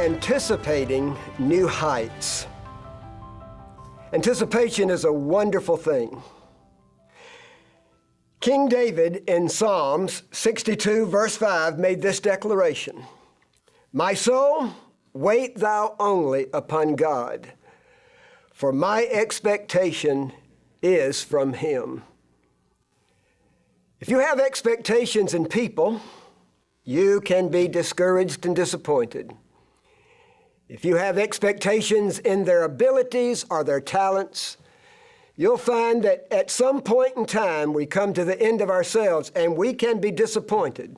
anticipating new heights. Anticipation is a wonderful thing. King David in Psalms 62 verse 5 made this declaration, "My soul, wait thou only upon God, for my expectation is from Him." If you have expectations in people, you can be discouraged and disappointed. If you have expectations in their abilities or their talents, you'll find that at some point in time we come to the end of ourselves and we can be disappointed.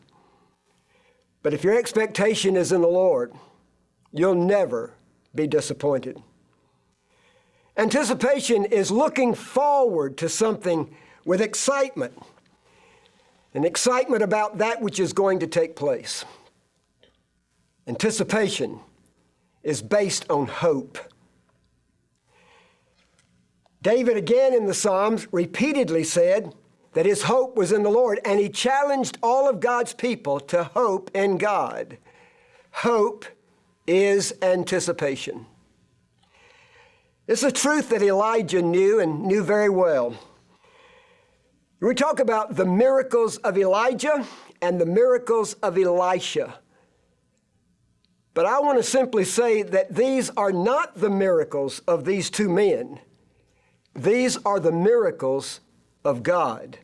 But if your expectation is in the Lord, you'll never be disappointed. Anticipation is looking forward to something with excitement, an excitement about that which is going to take place. Anticipation is based on hope. David, again in the Psalms, repeatedly said that his hope was in the Lord, and he challenged all of God's people to hope in God. Hope is anticipation. It's a truth that Elijah knew and knew very well. We talk about the miracles of Elijah and the miracles of Elisha. But I want to simply say that these are not the miracles of these two men. These are the miracles of God.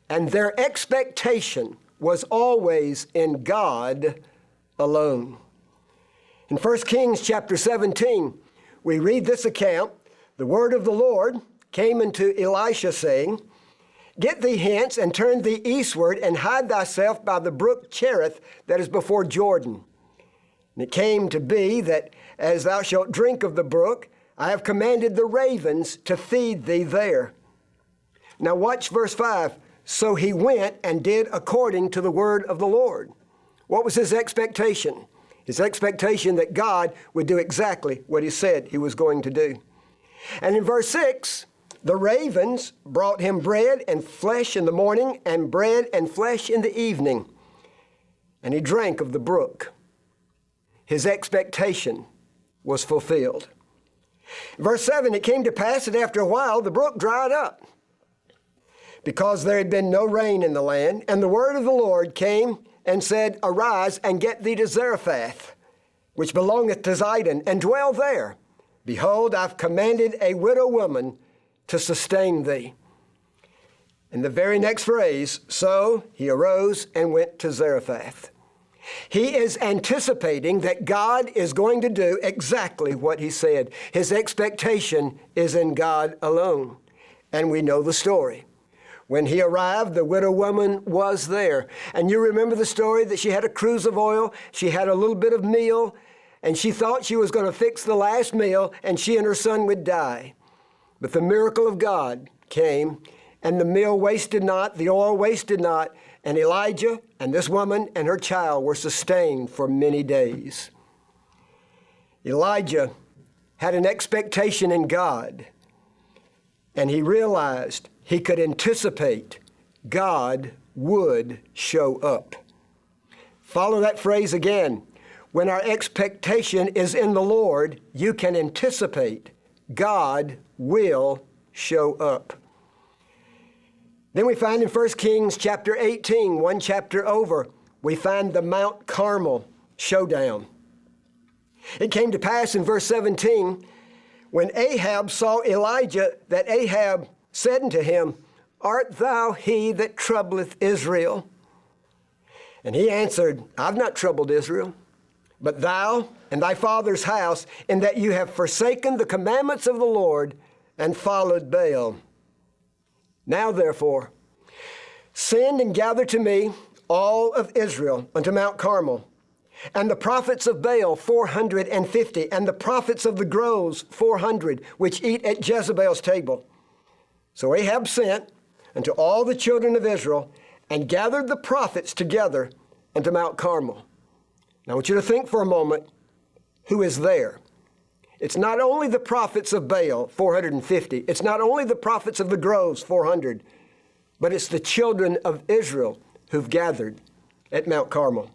And their expectation was always in God alone. In 1 Kings chapter 17, we read this account. The word of the Lord came unto Elisha, saying, "Get thee hence, and turn thee eastward, and hide thyself by the brook Cherith that is before Jordan. And it came to be that as thou shalt drink of the brook, I have commanded the ravens to feed thee there." Now watch verse 5. So he went and did according to the word of the Lord. What was his expectation? His expectation that God would do exactly what he said he was going to do. And in verse 6, the ravens brought him bread and flesh in the morning, and bread and flesh in the evening. And he drank of the brook. His expectation was fulfilled. Verse 7, it came to pass that after a while the brook dried up, because there had been no rain in the land. And the word of the Lord came and said, "Arise and get thee to Zarephath, which belongeth to Zidon, and dwell there. Behold, I've commanded a widow woman to sustain thee." And the very next phrase, so he arose and went to Zarephath. He is anticipating that God is going to do exactly what he said. His expectation is in God alone. And we know the story. When he arrived, the widow woman was there. And you remember the story that she had a cruse of oil, she had a little bit of meal, and she thought she was going to fix the last meal, and she and her son would die. But the miracle of God came, and the meal wasted not, the oil wasted not, and Elijah and this woman and her child were sustained for many days. Elijah had an expectation in God, and he realized he could anticipate God would show up. Follow that phrase again. When our expectation is in the Lord, you can anticipate God will show up. Then we find in 1 Kings chapter 18, one chapter over, we find the Mount Carmel showdown. It came to pass in verse 17, when Ahab saw Elijah, that Ahab said unto him, "Art thou he that troubleth Israel?" And he answered, "I've not troubled Israel, but thou and thy father's house, in that you have forsaken the commandments of the Lord and followed Baal. Now therefore, send and gather to me all of Israel unto Mount Carmel, and the prophets of Baal 450, and the prophets of the groves 400, which eat at Jezebel's table." So Ahab sent unto all the children of Israel, and gathered the prophets together unto Mount Carmel. Now I want you to think for a moment, who is there? It's not only the prophets of Baal, 450. It's not only the prophets of the groves, 400. But it's the children of Israel who've gathered at Mount Carmel.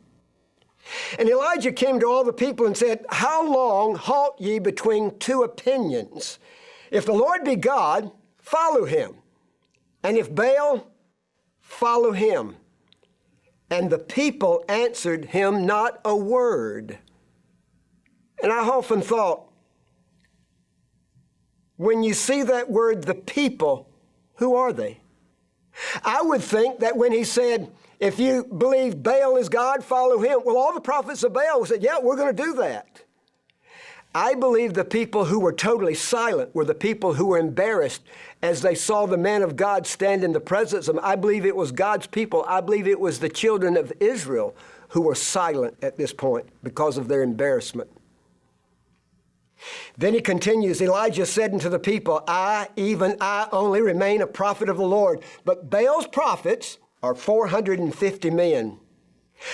And Elijah came to all the people and said, how long halt ye between two opinions? If the Lord be God, follow him. And if Baal, follow him. And the people answered him not a word. And I often thought, when you see that word, the people, who are they? I would think that when he said, if you believe Baal is God, follow him. Well, all the prophets of Baal said, yeah, we're going to do that. I believe the people who were totally silent were the people who were embarrassed as they saw the man of God stand in the presence of them. I believe it was God's people. I believe it was the children of Israel who were silent at this point because of their embarrassment. Then he continues, Elijah said unto the people, I, even I only, remain a prophet of the Lord, but Baal's prophets are 450 men.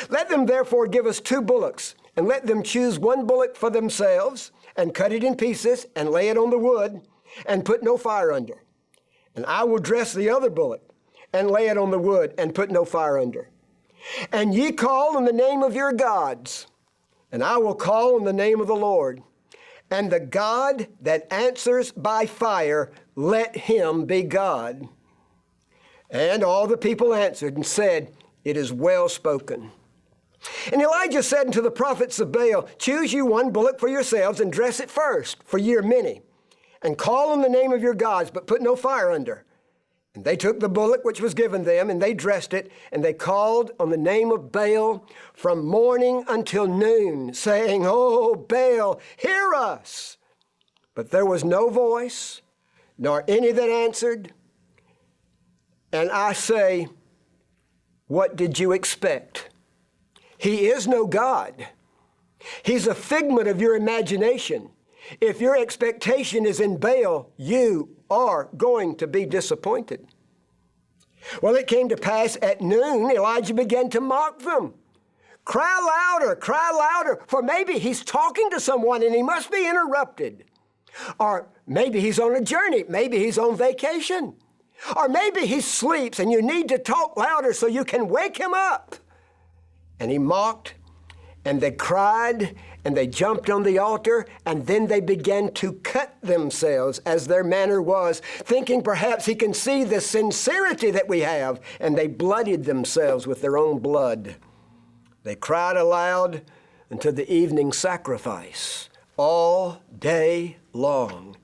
Let them therefore give us 2 bullocks, and let them choose 1 bullock for themselves, and cut it in pieces, and lay it on the wood, and put no fire under. And I will dress the other bullock, and lay it on the wood, and put no fire under. And ye call on the name of your gods, and I will call on the name of the Lord. And the God that answers by fire, let him be God. And all the people answered and said, it is well spoken. And Elijah said unto the prophets of Baal, choose you 1 bullock for yourselves, and dress it first, for ye are many. And call on the name of your gods, but put no fire under. And they took the bullock which was given them, and they dressed it, and they called on the name of Baal from morning until noon, saying, O Baal, hear us. But there was no voice, nor any that answered. And I say, what did you expect? He is no God. He's a figment of your imagination. If your expectation is in Baal, you are going to be disappointed. Well, it came to pass at noon, Elijah began to mock them. Cry louder, for maybe he's talking to someone and he must be interrupted. Or maybe he's on a journey, maybe he's on vacation. Or maybe he sleeps and you need to talk louder so you can wake him up. And he mocked, and they cried, and they jumped on the altar, and then they began to cut themselves as their manner was, thinking perhaps he can see the sincerity that we have, and they bloodied themselves with their own blood. They cried aloud until the evening sacrifice, all day long.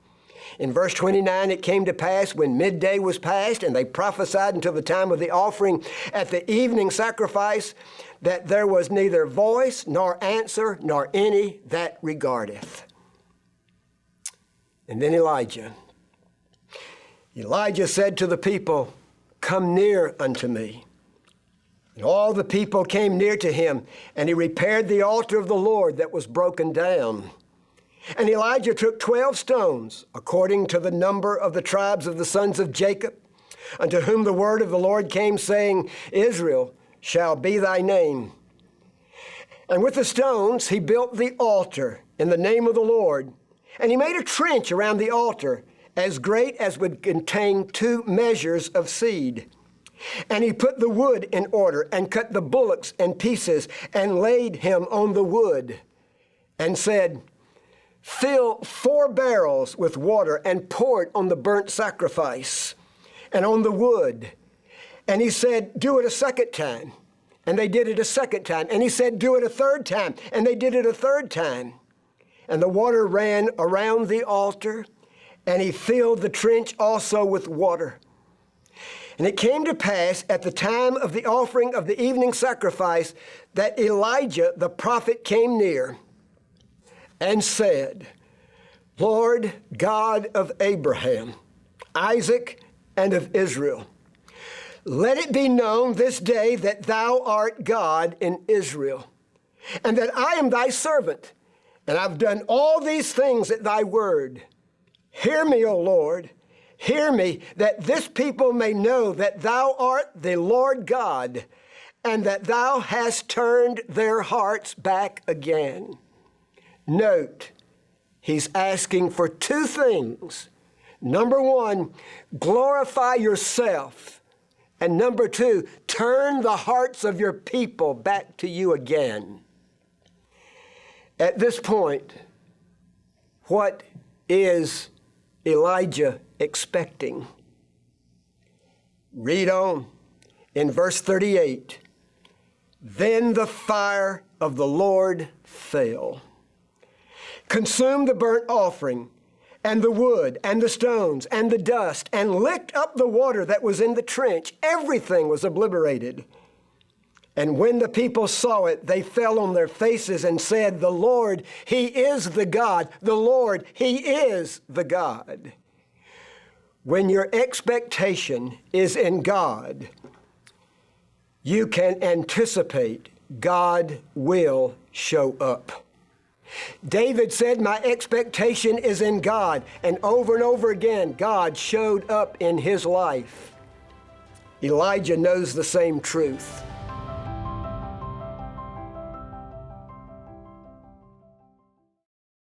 In verse 29, it came to pass when midday was past, and they prophesied until the time of the offering at the evening sacrifice, that there was neither voice nor answer nor any that regardeth. And then Elijah said to the people, come near unto me. And all the people came near to him, and he repaired the altar of the Lord that was broken down. And Elijah took 12 stones, according to the number of the tribes of the sons of Jacob, unto whom the word of the Lord came, saying, Israel shall be thy name. And with the stones he built the altar in the name of the Lord. And he made a trench around the altar, as great as would contain 2 measures of seed. And he put the wood in order, and cut the bullocks in pieces, and laid him on the wood, and said, fill 4 barrels with water, and pour it on the burnt sacrifice, and on the wood. And he said, do it a second time. And they did it a second time. And he said, do it a third time. And they did it a third time. And the water ran around the altar, and he filled the trench also with water. And it came to pass at the time of the offering of the evening sacrifice that Elijah the prophet came near and said, Lord God of Abraham, Isaac, and of Israel, let it be known this day that thou art God in Israel, and that I am thy servant, and I've done all these things at thy word. Hear me, O Lord, hear me, that this people may know that thou art the Lord God, and that thou hast turned their hearts back again. Note, he's asking for 2 things. Number 1, glorify yourself. And number 2, turn the hearts of your people back to you again. At this point, what is Elijah expecting? Read on in verse 38. Then the fire of the Lord fell, consumed the burnt offering, and the wood, and the stones, and the dust, and licked up the water that was in the trench. Everything was obliterated. And when the people saw it, they fell on their faces and said, "The Lord, He is the God. The Lord, He is the God." When your expectation is in God, you can anticipate God will show up. David said, "My expectation is in God." And over again, God showed up in his life. Elijah knows the same truth.